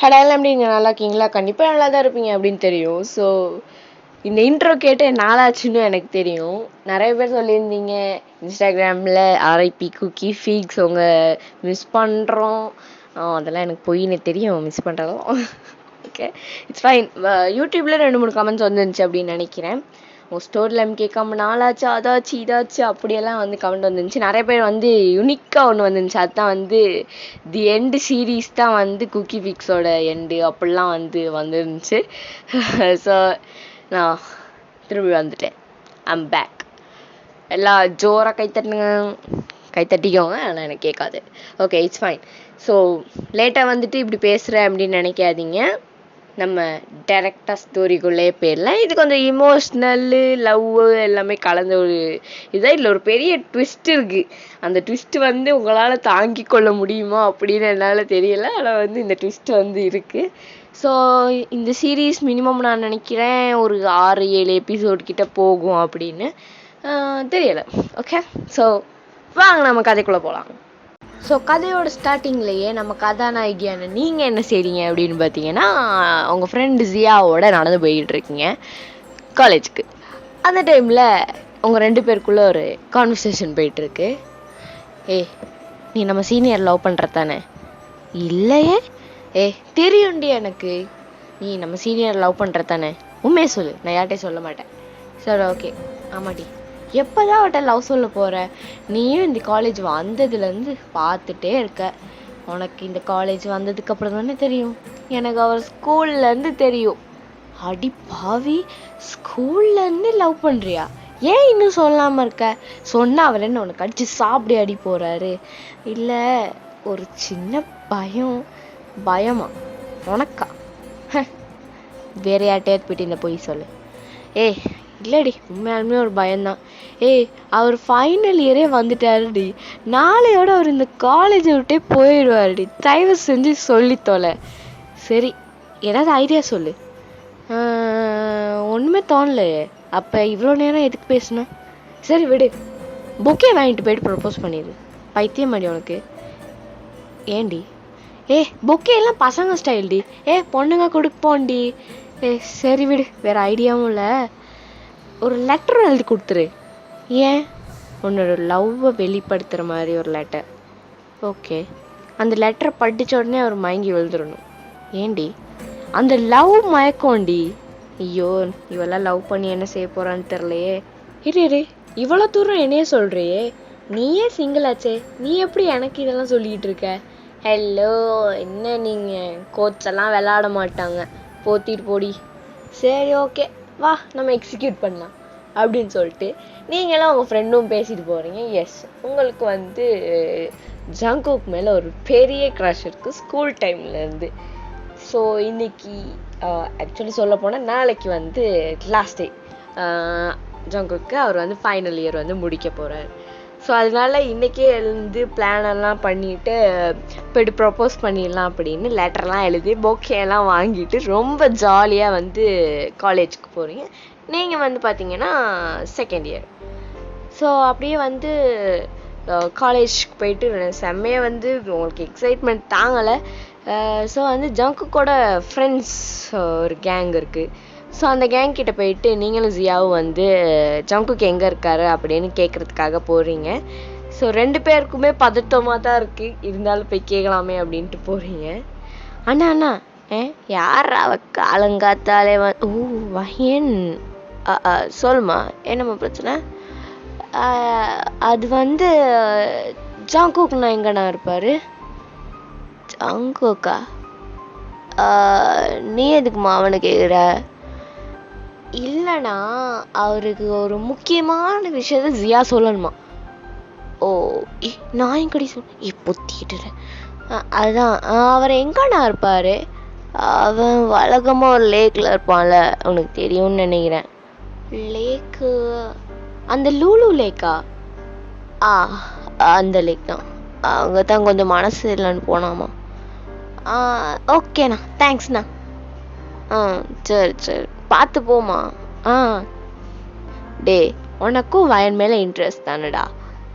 ஹடால் எப்படிங்க, நல்லா இருக்கீங்களா? கண்டிப்பாக நல்லா தான் இருப்பீங்க அப்படின்னு தெரியும். ஸோ இந்த இன்ட்ரோ கேட்டு நாளாச்சுன்னு எனக்கு தெரியும். நிறைய பேர் சொல்லியிருந்தீங்க இன்ஸ்டாகிராமில் ஆர்ஐபி குக்கி ஃபீக்ஸ் உங்கள் மிஸ் பண்ணுறோம். அதெல்லாம் எனக்கு பொய்ன்னு தெரியும், மிஸ் பண்ணுறதும். Okay, it's fine. யூடியூப்பில் 2-3 கமெண்ட்ஸ் வந்துருந்துச்சு அப்படின்னு நினைக்கிறேன். உங்கள் ஸ்டோரியில் கேட்காம நாளாச்சு, அதாச்சு இதாச்சு அப்படியெல்லாம் வந்து கமெண்ட் வந்துருந்துச்சு. நிறைய பேர் வந்து யுனிக்காக ஒன்று வந்துருந்துச்சு. அதுதான் வந்து தி எண்டு சீரீஸ் தான் வந்து குக்கி ஃபிக்ஸோட எண்டு அப்படிலாம் வந்து வந்துருந்துச்சு. ஸோ நான் திரும்பி வந்துட்டேன். I'm back. எல்லாம் ஜோராக கைத்தட்டிக்கோங்க, ஆனால் எனக்கு கேட்காது. Okay, it's fine. ஸோ லேட்டாக வந்துட்டு இப்படி பேசுகிறேன் அப்படின்னு நினைக்காதீங்க. நம்ம டேரெக்டாக ஸ்டோரிக்குள்ளே போயிடலாம். இது கொஞ்சம் இமோஷ்னல்லு லவ் எல்லாமே கலந்த ஒரு இதாக, இதில் ஒரு பெரிய ட்விஸ்ட் இருக்குது. அந்த ட்விஸ்ட் வந்து உங்களால் தாங்கி கொள்ள முடியுமா அப்படின்னு என்னால் தெரியலை. ஆனால் வந்து இந்த ட்விஸ்ட் வந்து இருக்குது. ஸோ இந்த சீரீஸ் மினிமம் நான் நினைக்கிறேன் ஒரு 6-7 எபிசோட் கிட்ட போகும் அப்படின்னு தெரியலை. ஓகே, ஸோ வாங்க நம்ம கதைக்குள்ளே போகலாம். ஸோ கதையோட ஸ்டார்டிங்லேயே நம்ம கதாநாயகியான நீங்கள் என்ன செய்றீங்க அப்படின்னு பார்த்தீங்கன்னா, உங்கள் ஃப்ரெண்டு ஜியாவோட நடந்து போய்கிட்டுருக்கீங்க காலேஜுக்கு. அந்த டைமில் உங்கள் 2 பேருக்குள்ளே ஒரு கான்வர்சேஷன் போயிட்டுருக்கு. நீ நம்ம சீனியர் லவ் பண்ணுற தானே? இல்லையே. தெரியும்டி எனக்கு, நீ நம்ம சீனியர் லவ் பண்ணுற தானே? உண்மையை சொல்லு, நான் யார்கிட்டையும் சொல்ல மாட்டேன். சரி, ஓகே. ஆமாடி. எப்போதான் அவட்ட லவ் சொல்ல போகிற? நீயும் இந்த காலேஜ் வந்ததுலேருந்து பார்த்துட்டே இருக்க. உனக்கு இந்த காலேஜ் வந்ததுக்கப்புறம் தானே தெரியும். எனக்கு அவர் ஸ்கூல்லேருந்து தெரியும். அடி பாவி, ஸ்கூல்லேருந்து லவ் பண்ணுறியா? ஏன் இன்னும் சொல்லாமல் இருக்க? சொன்னால் அவர் என்ன உனக்கு அடித்து சாப்பிடி அடி போகிறாரு? இல்லை, ஒரு சின்ன பயமா உனக்கா? வேற யார்கிட்டயாவது போயிட்டு இந்த பொய் சொல்லு. இல்லைடி, உண்மையாலுமே ஒரு பயம்தான். அவர் ஃபைனல் இயரே வந்துட்டாருடி. நாளையோட அவர் இந்த காலேஜை விட்டே போயிடுவாருடி. தயவு செஞ்சு சொல்லித்தோலை. சரி, ஏதாவது ஐடியா சொல்லு. ஒன்றுமே தோணலையே. அப்போ இவ்வளோ நேரம் எதுக்கு பேசுனேன்? சரி விடு, பொக்கே வாங்கிட்டு போயிட்டு ப்ரப்போஸ் பண்ணிடு. பைத்தியம் மாடி உனக்கு. ஏண்டி? பொக்கே எல்லாம் பசங்க ஸ்டைல்டி. பொண்ணுங்க கொடுப்போண்டி. சரி விடு, வேறு ஐடியாவும் இல்லை. ஒரு லெட்டர் எழுதி கொடுத்துரு. ஏன்? உன்னோட லவ்வை வெளிப்படுத்துகிற மாதிரி ஒரு லெட்டர். ஓகே, அந்த லெட்டரை படித்த உடனே அவர் மயங்கி விழுந்துடணும். ஏண்டி? அந்த லவ் மயக்கோண்டி. ஐயோ, இவெல்லாம் லவ் பண்ணி என்ன செய்ய போகிறான்னு தெரிலையே. இரு, இவ்வளோ தூரம் என்னையே சொல்கிறியே? நீயே சிங்கிள் ஆச்சே, நீ எப்படி எனக்கு இதெல்லாம் சொல்லிக்கிட்டு இருக்க? ஹலோ, என்ன நீங்கள் கோச்செல்லாம் விளாட மாட்டாங்க, போத்திட்டு போடி. சரி, ஓகே, வா நம்ம எக்ஸிக்யூட் பண்ணலாம் அப்படின்னு சொல்லிட்டு நீங்களும் உங்கள் ஃப்ரெண்டும் பேசிட்டு போகிறீங்க. எஸ், உங்களுக்கு வந்து ஜங்குக் மேலே ஒரு பெரிய க்ரஷ் இருக்குது ஸ்கூல் டைம்லேருந்து. ஸோ இன்னைக்கு ஆக்சுவலி சொல்ல போனால் நாளைக்கு வந்து லாஸ்ட் டே ஜங்குக்கு. அவர் வந்து ஃபைனல் இயர் வந்து முடிக்க போகிறார். ஸோ அதனால இன்றைக்கே எழுந்து பிளானெல்லாம் பண்ணிவிட்டு போய்ட்டு ப்ரப்போஸ் பண்ணிடலாம் அப்படின்னு லெட்டர்லாம் எழுதி பொக்கேலாம் வாங்கிட்டு ரொம்ப ஜாலியாக வந்து காலேஜுக்கு போகிறீங்க. நீங்கள் வந்து பார்த்தீங்கன்னா செகண்ட் இயர். ஸோ அப்படியே வந்து காலேஜுக்கு போயிட்டு செம்மையாக வந்து உங்களுக்கு எக்ஸைட்மெண்ட் தாங்கலை. ஸோ வந்து ஜங்குக்கோட ஃப்ரெண்ட்ஸ் ஒரு கேங் இருக்குது. ஸோ அந்த கேங் கிட்ட போயிட்டு நீங்களும் ஜியாவும் வந்து ஜங்குக் எங்கே இருக்காரு அப்படின்னு கேட்குறதுக்காக போகிறீங்க. ஸோ 2 பேருக்குமே பதட்டமாக தான் இருக்குது, இருந்தாலும் போய் கேட்கலாமே அப்படின்ட்டு போகிறீங்க. அண்ணா யார் அவ காலங்காத்தாலே வயன் சொல்லுமா, என்னம்மா பிரச்சனை? அது வந்து ஜங்குக்னா எங்கண்ணா இருப்பார்? ஜங்குக்கா? நீ எதுக்குமா அவனை கேட்குற? இல்லைண்ணா, அவருக்கு ஒரு முக்கியமான விஷயத்த ஜியா சொல்லணுமா. ஓ, நான் எங்கடி பொத்திக்கிட்டு. அதுதான், அவர் எங்கண்ணா இருப்பார்? அவன் வழக்கமாக ஒரு லேக்கில் இருப்பான்ல, உனக்கு தெரியும்னு நினைக்கிறேன். லேக்கு? அந்த லூலு லேக்கா? அந்த லேக் தான். அங்கே தான் கொஞ்சம் மனசு இல்லைன்னு போனாமா. ஓகேண்ணா, தேங்க்ஸ்ண்ணா. சரி, பார்த்து போமா. டே, உனக்கும் வயன் மேலே இன்ட்ரெஸ்ட் தானடா,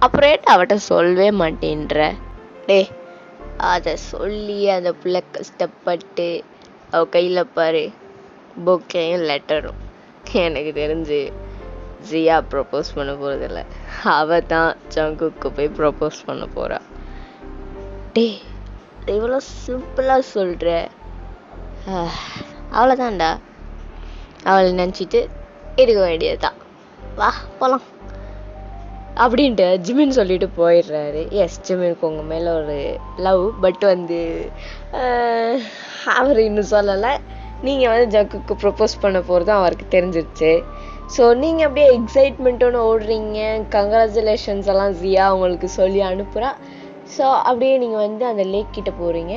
அப்புறம் அவட்ட சொல்லவே மாட்டேன்ற. டே, அதை சொல்லி அந்த பிள்ளை கஷ்டப்பட்டு அவ கையில பாரு பொக்கையும் லெட்டரும். எனக்கு தெரிஞ்சு ஜியா ப்ரப்போஸ் பண்ண போறதில்ல, அவ தான் ஜங்குக்கு போய் ப்ரப்போஸ் பண்ண போறா. டே இவ்வளோ சிம்பிளா சொல்ற. அவ்வளோதான்டா, அவளை நினச்சிட்டு இருக்க வேண்டியதுதான். வா போலாம் அப்படின்ட்டு ஜிமின் சொல்லிட்டு போயிடுறாரு. எஸ், ஜிமினுக்கு உங்க மேல ஒரு லவ், பட் வந்து அவர் இன்னும் சொல்லலை. நீங்க வந்து ஜங்குக்கு ப்ரப்போஸ் பண்ண போறது அவருக்கு தெரிஞ்சிருச்சு. ஸோ நீங்க அப்படியே எக்ஸைட்மெண்ட்டோன்னு ஓடுறீங்க. கங்க்ராச்சுலேஷன்ஸ் எல்லாம் ஜியா உங்களுக்கு சொல்லி அனுப்புறா. ஸோ அப்படியே நீங்க வந்து அந்த லேக் கிட்ட போறீங்க.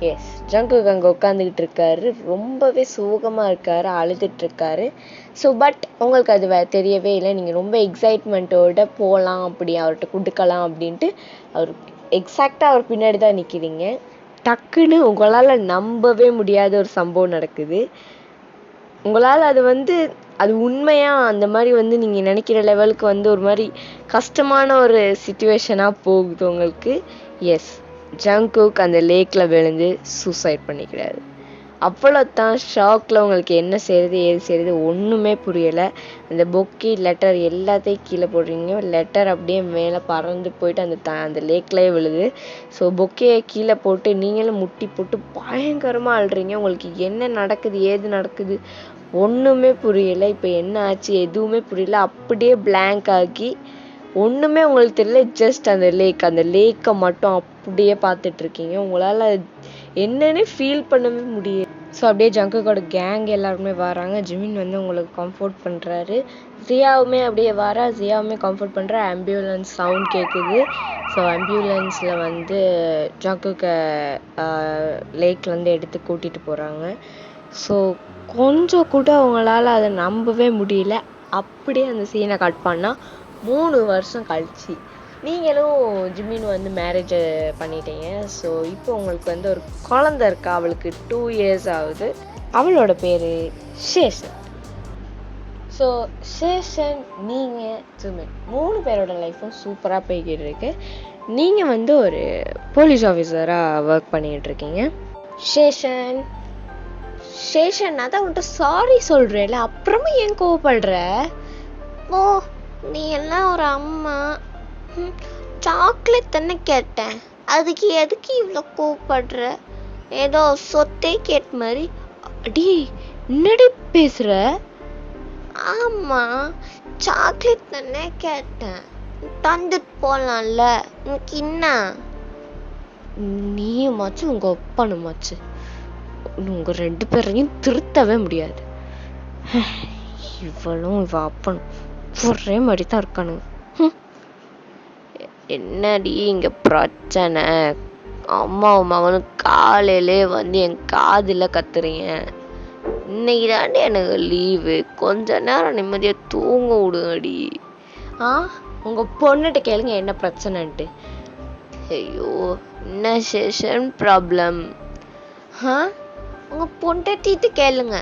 எஸ், ஜங்குக்கு அங்கே உட்காந்துக்கிட்டு இருக்காரு, ரொம்பவே சோகமாக இருக்காரு, அழுதுட்டு இருக்காரு. ஸோ பட் உங்களுக்கு அது தெரியவே இல்லை. நீங்கள் ரொம்ப எக்ஸைட்மெண்ட்டோட போகலாம், அப்படி அவர்கிட்ட கொடுக்கலாம் அப்படின்ட்டு அவர் எக்ஸாக்டாக அவர் பின்னாடி தான் நிற்கிறீங்க. டக்குன்னு உங்களால் நம்பவே முடியாத ஒரு சம்பவம் நடக்குது. உங்களால் அது வந்து அது உண்மையா அந்த மாதிரி வந்து நீங்கள் நினைக்கிற லெவலுக்கு வந்து ஒரு மாதிரி கஷ்டமான ஒரு சிச்சுவேஷனாக போகுது உங்களுக்கு. எஸ், ஜங்குக் அந்த லேக்கில் விழுந்து சூசைட் பண்ணிக்கிறாரு. அவ்வளோதான். ஷாக்கில் உங்களுக்கு என்ன செய்யறது ஏது செய்யறது ஒன்றுமே புரியலை. அந்த பொக்கி லெட்டர் எல்லாத்தையும் கீழே போடுறீங்க. லெட்டர் அப்படியே மேலே பறந்து போயிட்டு அந்த லேக்லேயே விழுது. ஸோ பொக்கையை கீழே போட்டு நீங்களும் முட்டி போட்டு பயங்கரமாக அழுறீங்க. உங்களுக்கு என்ன நடக்குது ஏது நடக்குது ஒன்றுமே புரியலை. இப்போ என்ன ஆச்சு எதுவுமே புரியல. அப்படியே பிளாங்க் ஆகி ஒன்றுமே உங்களுக்கு தெரியல. ஜஸ்ட் அந்த லேக்கை மட்டும் அப்படியே பார்த்துட்டு இருக்கீங்க. உங்களால் என்னன்னு ஃபீல் பண்ணவே முடியாது. ஸோ அப்படியே ஜங்குக்கோட கேங் எல்லாருமே வராங்க. ஜிமின் வந்து உங்களுக்கு கம்ஃபர்ட் பண்ணுறாரு. ஜியாவுமே அப்படியே வரா, ஜியாவுமே கம்ஃபர்ட் பண்ணுறா. ஆம்புலன்ஸ் சவுண்ட் கேட்குது. ஸோ ஆம்புலன்ஸில் வந்து ஜங்குக்கை லேக்லேருந்து எடுத்து கூட்டிகிட்டு போகிறாங்க. ஸோ கொஞ்சம் கூட அவங்களால அதை நம்பவே முடியல. அப்படியே அந்த சீனை கட் பண்ணால் 3 வருஷம் கழிச்சு நீங்களும் ஜிமின் வந்து மேரேஜ் பண்ணிட்டீங்க. ஸோ இப்போ உங்களுக்கு வந்து ஒரு குழந்தை இருக்கா. அவளுக்கு 2 years ஆகுது. அவளோட பேர் சேஷன். ஸோ சேஷன், நீங்கள், ஜிமின் 3 பேரோட லைஃப்பும் சூப்பராக போய்கிட்டு இருக்கு. நீங்கள் வந்து ஒரு போலீஸ் ஆஃபீஸராக ஒர்க் பண்ணிக்கிட்டு இருக்கீங்க. சேஷன் அதான் உன்ட்ட சாரி சொல்கிறேன்ல, அப்புறமா ஏன் கோவப்படுற? ஓ, நீ எல்லாம் ஒரு அம்மா. சாக்லேட் தானே கேட்டேன், அதுக்கு எதுக்கு இவ்வளோ கோவப்படுற? ஏதோ சொத்தே கேட்ட மாதிரி. அடி என்னடி பேசுற? ஆமா, சாக்லேட் தானே கேட்டேன், தந்துட்டு போலாம்ல. உனக்கு என்ன? நீயுமாச்சு உங்க அப்பனுமாச்சு, உங்க 2 பேரையும் திருத்தவே முடியாது. இவளும் இவ அப்பனும் ஒரே மாதிரி தான் இருக்கானுங்க. என்னடி இங்க பிரச்சனை? அம்மாவும் மகனும் காலையிலே வந்து என் காதுல கத்துறீங்க. இன்னைக்கு தாண்டி எனக்கு லீவு, கொஞ்ச நேரம் நிம்மதியா தூங்க விடுங்கடி. உங்க பொண்ணுகிட்ட கேளுங்க என்ன பிரச்சனைன்ட்டு. ஐயோ, என்ன சேஷன் ப்ராப்ளம்? உங்க பொண்டாட்டிட்டு கேளுங்க.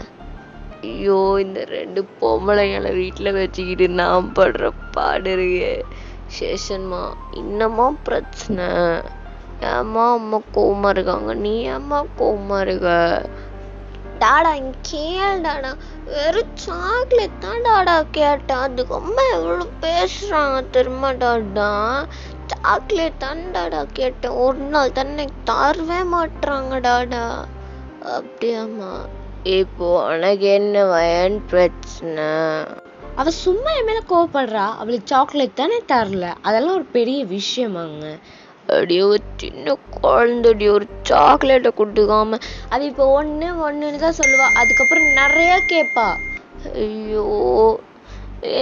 ஐயோ, இந்த 2 பொம்பளைங்களை வீட்டில் வச்சுக்கிட்டு நான் படுற பாடு இருக்கு. சேஷன்மா, இன்னமா பிரச்சனை? ஏம்மா அம்மா கோவமா இருக்காங்க, நீ ஏம்மா கோவமா இருக்க? டாடா இங்க கேள் டாடா, வெறும் சாக்லேட் தான் டாடா கேட்டேன், அதுக்கு அம்மா எவ்வளோ பேசுறாங்க தெரியுமா டாடா? சாக்லேட் தான் டாடா கேட்டேன், ஒரு நாள் தானே தரவே மாட்டுறாங்க டாடா. அப்படியாம்மா? இப்போ உனக்கு என்ன வயன் பிரச்சனை? அவ சும்மா என் மேல கோவப்படுறா. அவளுக்கு சாக்லேட் தானே தரல, அதெல்லாம் ஒரு பெரிய விஷயமாங்க. அப்படியே ஒரு சின்ன குழந்தைடி ஒரு சாக்லேட்டை கொடுத்துக்காம அது இப்போ ஒன்றுன்னு தான் சொல்லுவா, அதுக்கப்புறம் நிறைய கேட்பா. ஐயோ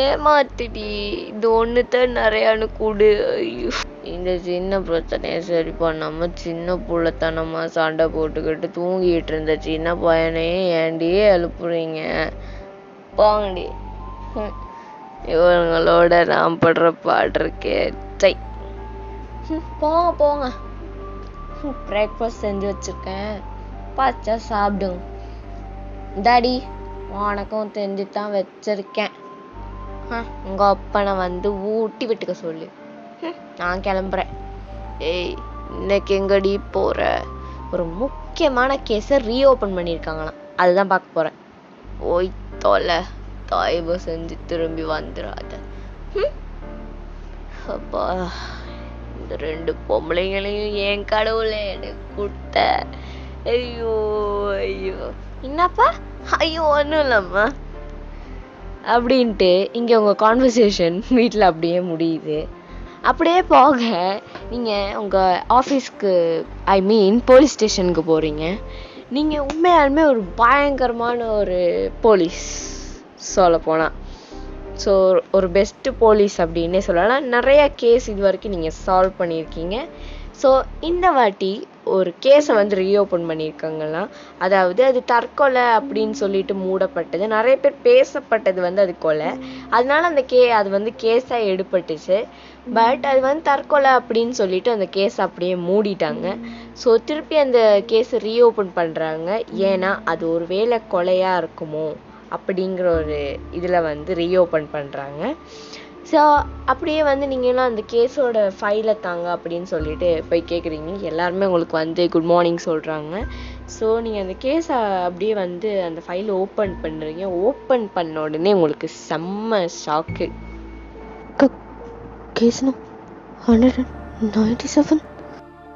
ஏமாத்திடி, இது ஒண்ணுதான் நிறையான்னு கூடு. ஐயோ, இந்த சின்ன பிரச்சனையை சரி பண்ணாம சின்ன புள்ளத்தனமா சண்டை போட்டுக்கிட்டு தூங்கிட்டு இருந்த சின்ன பையனையே ஏண்டி எழுப்புறீங்க? போங்கடி, இவங்களோட நான் படுற பாடுறக்கே. சை, போங்க. பிரேக்ஃபாஸ்ட் செஞ்சு வச்சிருக்கேன், பச்சா சாப்பிடுங்க. டாடி உனக்கும் செஞ்சு தான் வச்சிருக்கேன். உங்க அப்பனை வந்து ஊட்டி விட்டுக்க சொல்லு. நான் கிளம்புறேன். ஏய், இன்னைக்கு எங்கடி போற? ஒரு முக்கியமான கேஸை ரீஓபன் பண்ணியிருக்காங்களாம், அதுதான் பார்க்க போறேன். ஓய் தொலை, தயவு செஞ்சு திரும்பி வந்துடாத. அப்பா, இந்த 2 பொம்பளைங்களையும் என் கடவுளே எனக்கு கொடுத்த. ஐயோ ஐயோ. என்னப்பா? ஐயோ ஒன்றும் இல்லைம்மா அப்படின்ட்டு இங்கே உங்கள் கான்வர்சேஷன் வீட்டில் அப்படியே முடியுது. அப்படியே போக நீங்கள் உங்கள் ஆஃபீஸ்க்கு, ஐ மீன் போலீஸ் ஸ்டேஷனுக்கு போகிறீங்க. நீங்கள் உண்மையாலுமே ஒரு பயங்கரமான ஒரு போலீஸ் சொல்ல போனால். ஸோ ஒரு பெஸ்ட்டு போலீஸ் அப்படின்னே சொல்லலாம். நிறைய கேஸ் இது வரைக்கும் நீங்கள் சால்வ் பண்ணியிருக்கீங்க. ஸோ இந்த வாட்டி ஒரு கேஸை வந்து ரீஓப்பன் பண்ணியிருக்காங்கலாம். அதாவது அது தற்கொலை அப்படின்னு சொல்லிட்டு மூடப்பட்டது. நிறைய பேர் பேசப்பட்டது வந்து அது கொலை, அதனால அந்த அது வந்து கேஸாக எடுப்பட்டுச்சு. பட் அது வந்து தற்கொலை அப்படின்னு சொல்லிட்டு அந்த கேஸ் அப்படியே மூடிட்டாங்க. ஸோ திருப்பி அந்த கேஸை ரீஓப்பன் பண்ணுறாங்க. ஏன்னா அது ஒரு வேளை கொலையாக இருக்குமோ அப்படிங்கிற ஒரு இதில் வந்து ரீஓப்பன் பண்ணுறாங்க. ஸோ அப்படியே வந்து நீங்கள்லாம் அந்த கேஸோட ஃபைலை தாங்க அப்படின்னு சொல்லிட்டு போய் கேட்குறீங்க. எல்லாருமே உங்களுக்கு வந்து குட் மார்னிங் சொல்கிறாங்க. ஸோ நீங்கள் அந்த கேஸை அப்படியே வந்து அந்த ஃபைலை ஓப்பன் பண்ணுறீங்க. ஓப்பன் பண்ண உடனே உங்களுக்கு செம்ம ஷாக்கு. Case number 197